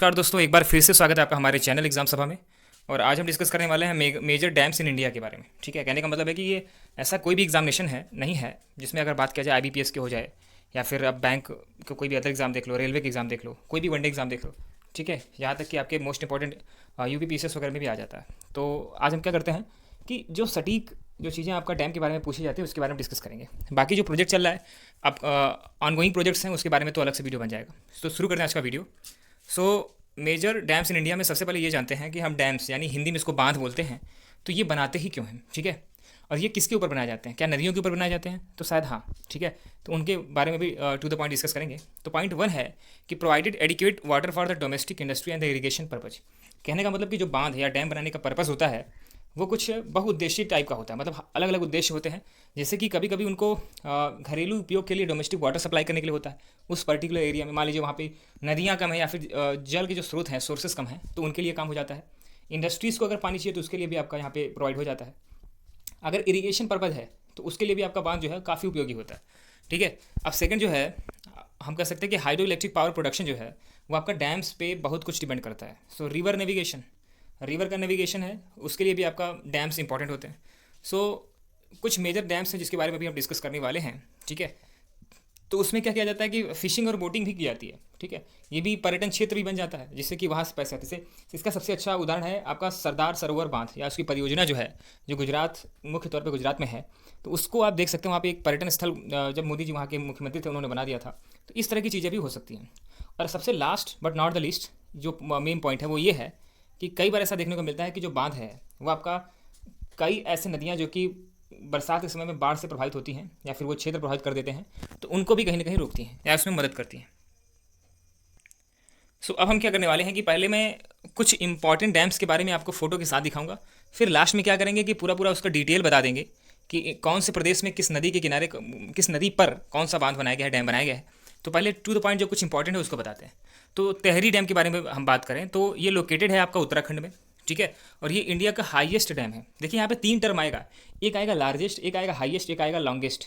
नमस्कार दोस्तों, एक बार फिर से स्वागत है आपका हमारे चैनल एग्जाम सभा में। और आज हम डिस्कस करने वाले हैं मेजर डैम्स इन इंडिया के बारे में। ठीक है, कहने का मतलब है कि ये ऐसा कोई भी एग्जामिनेशन है नहीं है जिसमें अगर बात किया जाए आईबीपीएस के हो जाए, या फिर अब बैंक को कोई भी अदर एग्जाम देख लो, रेलवे के एग्जाम देख लो, कोई भी वनडे एग्जाम देख लो। ठीक है, यहाँ तक कि आपके मोस्ट इंपॉर्टेंट यूपीपीसीएस वगैरह में भी आ जाता है। तो आज हम क्या करते हैं कि जो सटीक जो चीज़ें आपका डैम के बारे में पूछी जाती है उसके बारे में डिस्कस करेंगे। बाकी जो प्रोजेक्ट चल रहा है, अब ऑनगोइंग प्रोजेक्ट्स हैं, उसके बारे में तो अलग से वीडियो बन जाएगा। तो शुरू करते हैं आज का video. So major dams in India में सबसे पहले ये जानते हैं कि हम डैम्स यानी हिंदी में इसको बांध बोलते हैं, तो ये बनाते ही क्यों हैं। ठीक है, और ये किसके ऊपर बनाए जाते हैं, क्या नदियों के ऊपर बनाए जाते हैं, तो शायद हाँ। ठीक है, तो उनके बारे में भी टू द पॉइंट डिस्कस करेंगे। तो पॉइंट वन है कि provided adequate water for the domestic industry and the irrigation purpose. कहने का मतलब कि जो बांध या डैम बनाने का पर्पज़ होता है वो कुछ बहुउद्देशीय टाइप का होता है, मतलब अलग अलग उद्देश्य होते हैं। जैसे कि कभी कभी उनको घरेलू उपयोग के लिए डोमेस्टिक वाटर सप्लाई करने के लिए होता है उस पर्टिकुलर एरिया में। मान लीजिए वहाँ पे नदियाँ कम है या फिर जल के जो स्रोत हैं, सोर्सेज कम हैं, तो उनके लिए काम हो जाता है। इंडस्ट्रीज़ को अगर पानी चाहिए तो उसके लिए भी आपका यहाँ पे प्रोवाइड हो जाता है। अगर इरीगेशन पर्पज़ है तो उसके लिए भी आपका बांध जो है काफ़ी उपयोगी होता है। ठीक है, अब सेकंड जो है, हम कह सकते हैं कि हाइड्रो इलेक्ट्रिक पावर प्रोडक्शन जो है वो आपका डैम्स पे बहुत कुछ डिपेंड करता है। सो रिवर नेविगेशन, रिवर का नेविगेशन है, उसके लिए भी आपका डैम्स इंपॉर्टेंट होते हैं। सो कुछ मेजर डैम्स हैं जिसके बारे में भी हम डिस्कस करने वाले हैं। ठीक है, तो उसमें क्या किया जाता है कि फिशिंग और बोटिंग भी की जाती है। ठीक है, ये भी पर्यटन क्षेत्र भी बन जाता है जिससे कि वहाँ से पैसे आते हैं। इसका सबसे अच्छा उदाहरण है आपका सरदार सरोवर बांध या उसकी परियोजना जो है, जो गुजरात, मुख्य तौर पर गुजरात में है। तो उसको आप देख सकते हैं, वहाँ पे एक पर्यटन स्थल जब मोदी जी वहाँ के मुख्यमंत्री थे उन्होंने बना दिया था। तो इस तरह की चीज़ें भी हो सकती हैं। और सबसे last but not the least जो मेन पॉइंट है वो ये है कि कई बार ऐसा देखने को मिलता है कि जो बांध है वो आपका कई ऐसे नदियाँ जो कि बरसात के समय में बाढ़ से प्रभावित होती हैं या फिर वो क्षेत्र प्रभावित कर देते हैं, तो उनको भी कहीं ना कहीं रोकती हैं या उसमें मदद करती हैं। सो अब हम क्या करने वाले हैं कि पहले मैं कुछ इंपॉर्टेंट डैम्स के बारे में आपको फोटो के साथ दिखाऊंगा। फिर लास्ट में क्या करेंगे कि पूरा पूरा उसका डिटेल बता देंगे कि कौन से प्रदेश में किस नदी के किनारे, किस नदी पर कौन सा बांध बनाया गया है, डैम बनाया गया है। तो पहले टू द पॉइंट जो कुछ इंपॉर्टेंट है उसको बताते हैं। तो तेहरी डैम के बारे में हम बात करें तो ये लोकेटेड है आपका उत्तराखंड में। ठीक है, और ये इंडिया का हाईएस्ट डैम है। देखिए यहाँ पे तीन टर्म आएगा, एक आएगा लार्जेस्ट, एक आएगा हाईएस्ट, एक आएगा लॉन्गेस्ट,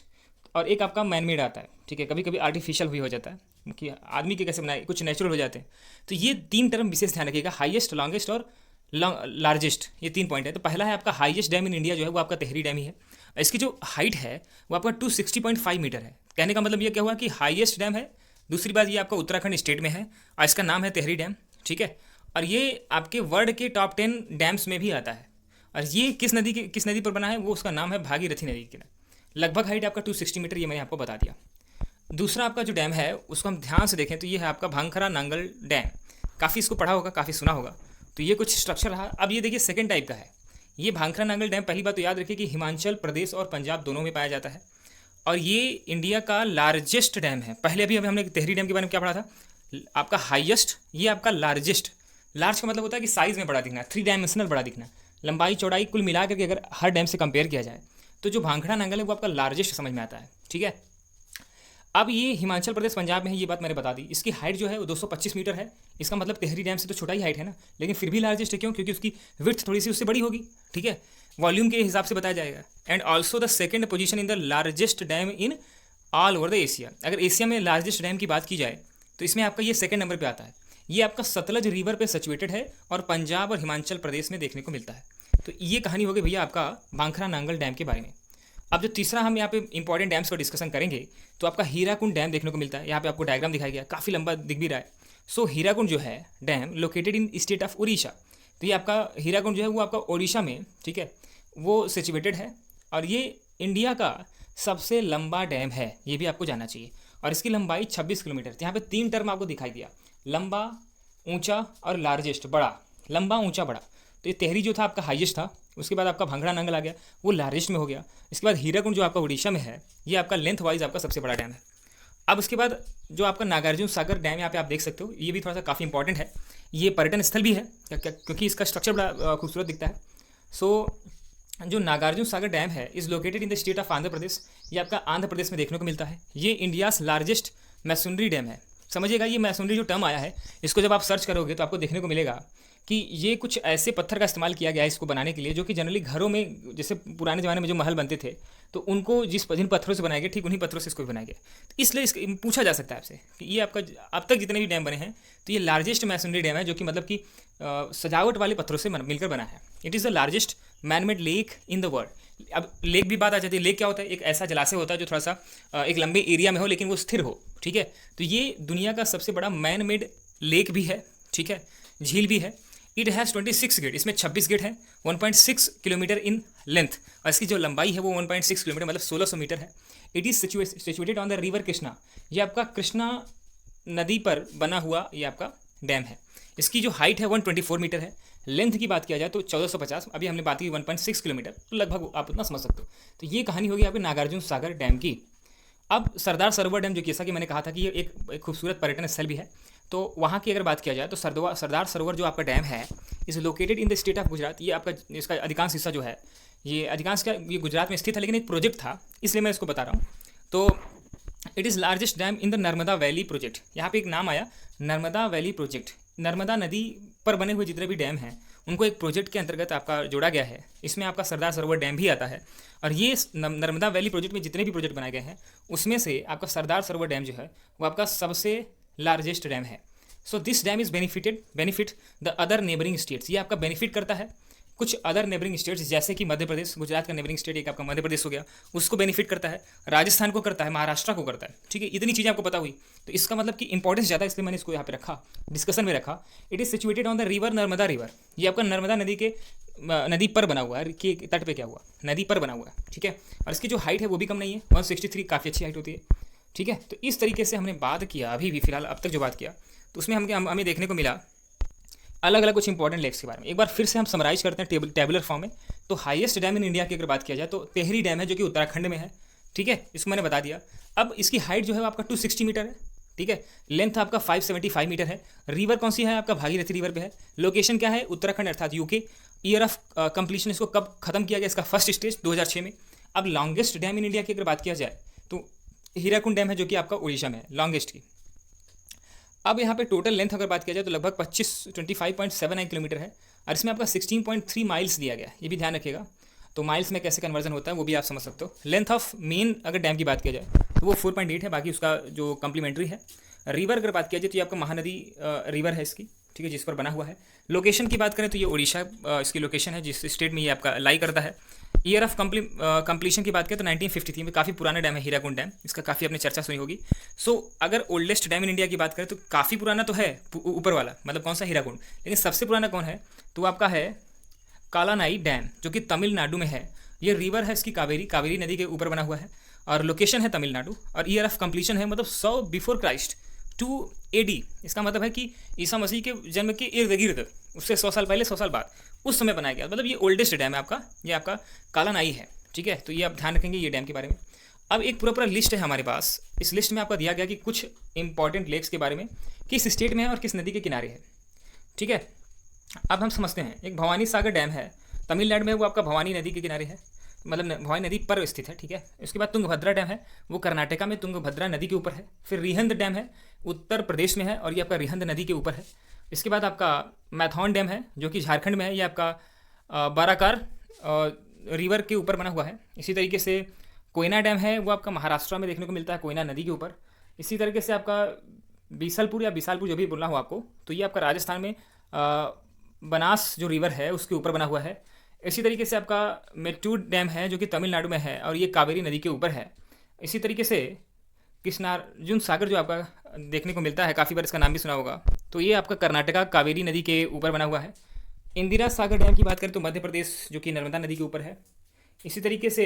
और एक आपका मैनमेड आता है। ठीक है, कभी कभी आर्टिफिशियल भी हो जाता है कि आदमी के कैसे बनाए, कुछ नेचुरल हो जाते हैं। तो ये तीन टर्म विशेष ध्यान रखिएगा, हाईएस्ट, लॉन्गेस्ट और लार्जेस्ट, ये तीन पॉइंट है। तो पहला है आपका हाईएस्ट डैम इन इंडिया जो है वो आपका तेहरी डैम ही है। इसकी जो हाइट है वो आपका 260.5 मीटर है। कहने का मतलब ये क्या हुआ कि हाईएस्ट डैम है। दूसरी बात, ये आपका उत्तराखंड स्टेट में है और इसका नाम है तेहरी डैम। ठीक है, और ये आपके वर्ल्ड के टॉप 10 डैम्स में भी आता है। और ये किस नदी पर बना है, वो उसका नाम है भागीरथी नदी के नाम। लगभग हाइट आपका 260 मीटर, ये मैंने आपको बता दिया। दूसरा आपका जो डैम है उसको हम ध्यान से देखें तो ये है आपका भांखरा नांगल डैम। काफ़ी इसको पढ़ा होगा, काफ़ी सुना होगा। तो ये कुछ स्ट्रक्चर रहा। अब ये देखिए सेकंड टाइप का है। ये भांखरा नांगल डैम, पहली बात तो याद रखिए कि हिमाचल प्रदेश और पंजाब दोनों में पाया जाता है। और ये इंडिया का लार्जेस्ट डैम है। पहले अभी हमने तेहरी डैम के बारे में क्या पढ़ा था, आपका हाईएस्ट, ये आपका लार्जेस्ट। लार्ज का मतलब होता है कि साइज़ में बड़ा दिखना, 3 डायमेंशनल बड़ा दिखना, लंबाई चौड़ाई कुल मिला करके अगर हर डैम से कंपेयर किया जाए तो जो भांखड़ा नांगल है वो आपका लार्जेस्ट समझ में आता है। ठीक है, अब ये हिमाचल प्रदेश पंजाब में है, ये बात मैंने बता दी। इसकी हाइट जो है वो 225 मीटर है। इसका मतलब तेहरी डैम से तो छोटा ही हाइट है ना, लेकिन फिर भी लार्जेस्ट है। क्यों? क्योंकि उसकी विड्थ थोड़ी सी उससे बड़ी होगी। ठीक है, वॉल्यूम के हिसाब से बताया जाएगा। And also the second position in the largest dam in all over the Asia. अगर एशिया में लार्जेस्ट डैम की बात की जाए तो इसमें आपका ये सेकंड नंबर पे आता है। ये आपका सतलज रिवर पे सिचुएटेड है और पंजाब और हिमाचल प्रदेश में देखने को मिलता है। तो ये कहानी हो गई भैया आपका भांखरा नांगल डैम के बारे में। अब जो तीसरा हम यहाँ पे इंपॉर्टेंट डैम्स पर डिस्कशन करेंगे तो आपका हीराकुंड डैम देखने को मिलता है। यहाँ पे आपको डायग्राम दिखाया गया, काफ़ी लंबा दिख भी रहा है। सो हीराकुंड जो है dam located in state of Orissa. तो ये आपका हीराकुंड जो है वो आपका उड़ीसा में, ठीक है, वो सिचुएटेड है। और ये इंडिया का सबसे लंबा डैम है, ये भी आपको जानना चाहिए। और इसकी लंबाई 26 किलोमीटर। यहाँ पे तीन टर्म आपको दिखाई दिया, लंबा, ऊंचा और लार्जेस्ट, बड़ा। लंबा, ऊंचा, बड़ा। तो ये तेहरी जो था आपका हाईएस्ट था, उसके बाद आपका भांखड़ा नांगल आ गया, वो लार्जेस्ट में हो गया। इसके बाद हीराकुंड जो आपका उड़ीसा में है, ये आपका लेंथ वाइज आपका सबसे बड़ा डैम है। अब उसके बाद जो आपका नागार्जुन सागर डैम यहाँ पे आप देख सकते हो, ये भी थोड़ा सा काफ़ी इंपॉर्टेंट है। ये पर्यटन स्थल भी है क्योंकि इसका स्ट्रक्चर बड़ा खूबसूरत दिखता है। सो जो नागार्जुन सागर डैम है is located in the state of Andhra Pradesh. ये आपका आंध्र प्रदेश में देखने को मिलता है। ये इंडियाज़ लार्जेस्ट मैसोनरी डैम है। समझिएगा, ये मैसोनरी जो टर्म आया है इसको जब आप सर्च करोगे तो आपको देखने को मिलेगा कि ये कुछ ऐसे पत्थर का इस्तेमाल किया गया है इसको बनाने के लिए, जो कि जनरली घरों में, जैसे पुराने ज़माने में जो महल बनते थे, तो उनको जिन पत्थरों से बनाए गए, ठीक उन्हीं पत्थरों से इसको भी बनाया गया। तो इसलिए पूछा जा सकता है आपसे कि ये आपका अब तक जितने भी डैम बने हैं, तो ये लार्जेस्ट मैसनरी डैम है, जो कि मतलब कि सजावट वाले पत्थरों से मिलकर बना है। It is the largest man made lake in the world. अब लेक भी बात आ जाती है। लेक क्या होता है? एक ऐसा जलाशय होता है जो थोड़ा सा एक लंबे एरिया में हो, लेकिन वो स्थिर हो, ठीक है। तो ये दुनिया का सबसे बड़ा मैन मेड लेक भी है, ठीक है, झील भी है। इट हैज़ 26 गेट, इसमें 26 गेट है, 1.6 किलोमीटर इन लेंथ, और इसकी जो लंबाई है वो 1.6 किलोमीटर मतलब 1600 मीटर है। It is situated on the river Krishna. ये आपका कृष्णा नदी पर बना हुआ ये आपका डैम है। इसकी जो हाइट है 124 मीटर है। लेंथ की बात किया जाए तो 1450, अभी हमने बात की 1.6 किलोमीटर, तो लगभग आप उतना समझ सकते हो। तो ये कहानी होगी आपके नागार्जुन सागर डैम की। अब सरदार सरोवर डैम, जो जैसा कि मैंने कहा था कि ये एक खूबसूरत पर्यटन स्थल भी है, तो वहाँ की अगर बात किया जाए तो सरदार सरोवर जो आपका डैम है is located in the state of Gujarat. ये आपका इसका अधिकांश हिस्सा जो है, ये अधिकांश का ये गुजरात में स्थित है, लेकिन एक प्रोजेक्ट था इसलिए मैं इसको बता रहा हूँ। तो it is largest dam in the Narmada valley project. यहाँ पे एक नाम आया, नर्मदा वैली प्रोजेक्ट। नर्मदा नदी पर बने हुए जितने भी डैम हैं उनको एक प्रोजेक्ट के अंतर्गत आपका जोड़ा गया है। इसमें आपका सरदार सरोवर डैम भी आता है, और ये नर्मदा वैली प्रोजेक्ट में जितने भी प्रोजेक्ट बनाए गए हैं उसमें से आपका सरदार सरोवर डैम जो है वो आपका सबसे लार्जेस्ट डैम है। So this dam is benefit the other neighbouring states. ये आपका बेनिफिट करता है कुछ अदर नेबरिंग स्टेट्स, जैसे कि मध्य प्रदेश, गुजरात का नेबरिंग स्टेट एक आपका मध्य प्रदेश हो गया, उसको बेनिफिट करता है, राजस्थान को करता है, महाराष्ट्र को करता है, ठीक है। इतनी चीज़ें आपको पता हुई, तो इसका मतलब कि इंपॉर्टेंस ज़्यादा, इसलिए मैंने इसको यहाँ पे रखा, डिस्कशन में रखा। It is situated on the river Narmada river. ये आपका नर्मदा नदी पर बना हुआ है, कि तट पे क्या हुआ, नदी पर बना हुआ है, ठीक है। और इसकी जो हाइट है वो भी कम नहीं है, 163, काफ़ी अच्छी हाइट होती है, ठीक है। तो इस तरीके से हमने बात किया, अभी भी फिलहाल अब तक जो बात किया, तो उसमें हमें देखने को मिला अलग अलग कुछ इंपॉर्टेंट लेक्स के बारे में। एक बार फिर से हम समराइज करते हैं टेबुलर फॉर्म में। तो हाईएस्ट डैम इन इंडिया की अगर बात किया जाए तो टेहरी डैम है, जो कि उत्तराखंड में है, ठीक है, इसको मैंने बता दिया। अब इसकी हाइट जो है आपका 260 मीटर है, ठीक है। लेंथ आपका 575 मीटर है। रिवर कौन सी है? आपका भागीरथी रिवर पे है। लोकेशन क्या है? उत्तराखंड अर्थात यूके। ईयर ऑफ कंप्लीशन, इसको कब खत्म किया गया? इसका फर्स्ट स्टेज 2006 में। अब लॉन्गेस्ट डैम इन इंडिया की अगर बात किया जाए तो हीराकुंड डैम है, जो कि आपका उड़ीसा में है, लॉन्गेस्ट की। अब यहाँ पे टोटल लेंथ अगर बात किया जाए तो लगभग 2579 किलोमीटर है, और इसमें आपका 16.3 माइल्स दिया गया है, ये भी ध्यान रखिएगा। तो माइल्स में कैसे कन्वर्जन होता है वो भी आप समझ सकते हो। लेंथ ऑफ मेन अगर डैम की बात किया जाए तो वो 4.8 है, बाकी उसका जो कम्प्लीमेंट्री है। रिवर अगर बात किया जाए तो ये आपका महानदी रिवर है इसकी, ठीक है, जिस पर बना हुआ है। लोकेशन की बात करें तो ये उड़ीसा इसकी लोकेशन है, जिस स्टेट में ये आपका लाई करता है। ईयर ऑफ कंप्लीशन की बात करें तो 1953 में, काफ़ी पुराना डैम है हीराकुंड डैम, इसका काफ़ी आपने चर्चा सुनी होगी। सो अगर ओल्डेस्ट डैम इन इंडिया की बात करें तो काफ़ी पुराना तो है ऊपर वाला, मतलब कौन सा? हीराकुंड। लेकिन सबसे पुराना कौन है? तो आपका है कालानाई डैम, जो कि तमिलनाडु में है। ये रिवर है इसकी कावेरी नदी के ऊपर बना हुआ है, और लोकेशन है तमिलनाडु। और ईयर ऑफ कंप्लीशन है मतलब 100 बिफोर क्राइस्ट 2 AD। इसका मतलब है कि ईसा मसीह के जन्म के इर्द गिर्द, उससे 100 साल पहले, 100 साल बाद, उस समय बनाया गया। मतलब ये ओल्डेस्ट डैम है आपका, ये आपका कालानाई है, ठीक है। तो ये आप ध्यान रखेंगे ये डैम के बारे में। अब एक पूरा लिस्ट है हमारे पास। इस लिस्ट में आपका दिया गया कि कुछ इंपॉर्टेंट लेक्स के बारे में, किस स्टेट में है और किस नदी के किनारे है, ठीक है। अब हम समझते हैं। एक भवानी सागर डैम है तमिलनाडु में, वो आपका भवानी नदी के किनारे है, मतलब भवानी नदी पर स्थित है, ठीक है। उसके बाद तुंगभद्रा डैम है, वो कर्नाटका में तुंगभद्रा नदी के ऊपर है। फिर रिहंद डैम है, उत्तर प्रदेश में है, और ये आपका रिहंद नदी के ऊपर है। इसके बाद आपका मैथौन डैम है, जो कि झारखंड में है, ये आपका बाराकार रिवर के ऊपर बना हुआ है। इसी तरीके से कोयना डैम है, वो आपका महाराष्ट्र में देखने को मिलता है, कोयना नदी के ऊपर। इसी तरीके से आपका बिसालपुर जो भी बोलना हो आपको, तो ये आपका राजस्थान में बनास जो रिवर है उसके ऊपर बना हुआ है। इसी तरीके से आपका मेट्टूर डैम है, जो कि तमिलनाडु में है, और ये कावेरी नदी के ऊपर है। इसी तरीके से कृष्णार्जुन सागर जो आपका देखने को मिलता है, काफ़ी बार इसका नाम भी सुना होगा, तो ये आपका कर्नाटका कावेरी नदी के ऊपर बना हुआ है। इंदिरा सागर डैम की बात करें तो मध्य प्रदेश, जो कि नर्मदा नदी के ऊपर है। इसी तरीके से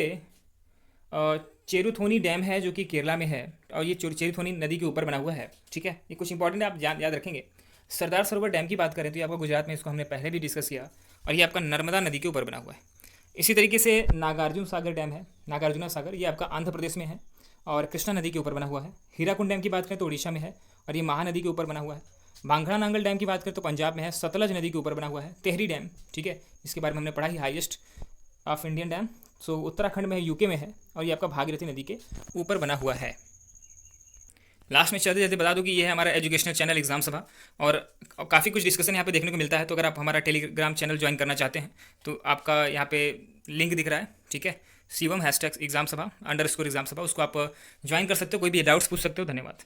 चेरुथोनी डैम है, जो कि केरला में है, और ये चेरुथोनी नदी के ऊपर बना हुआ है, ठीक है। ये कुछ इंपॉर्टेंट आप याद रखेंगे। सरदार सरोवर डैम की बात करें तो ये आपका गुजरात में, इसको हमने पहले भी डिस्कस किया, और ये आपका नर्मदा नदी के ऊपर बना हुआ है। इसी तरीके से नागार्जुन सागर डैम है, नागार्जुना सागर, ये आपका आंध्र प्रदेश में है और कृष्णा नदी के ऊपर बना हुआ है। हीराकुंड डैम की बात करें तो उड़ीसा में है, और ये महानदी के ऊपर बना हुआ है। भांगड़ा नांगल डैम की बात करें तो पंजाब में है, सतलज नदी के ऊपर बना हुआ है। टेहरी डैम, ठीक है, इसके बारे में हमने पढ़ा ही, हाईएस्ट ऑफ इंडियन डैम। सो उत्तराखंड में है, यूके में है, और ये आपका भागीरथी नदी के ऊपर बना हुआ है। लास्ट में चलते चलते बता दूं कि ये है हमारा एजुकेशनल चैनल एग्जाम सभा। और काफ़ी कुछ डिस्कशन यहाँ पे देखने को मिलता है। तो अगर आप हमारा टेलीग्राम चैनल ज्वाइन करना चाहते हैं तो आपका यहाँ पे लिंक दिख रहा है, ठीक है, शिवम हैशटैग एग्जाम सभा _एग्जाम सभा, उसको आप ज्वाइन कर सकते हो, कोई भी डाउट्स पूछ सकते हो। धन्यवाद।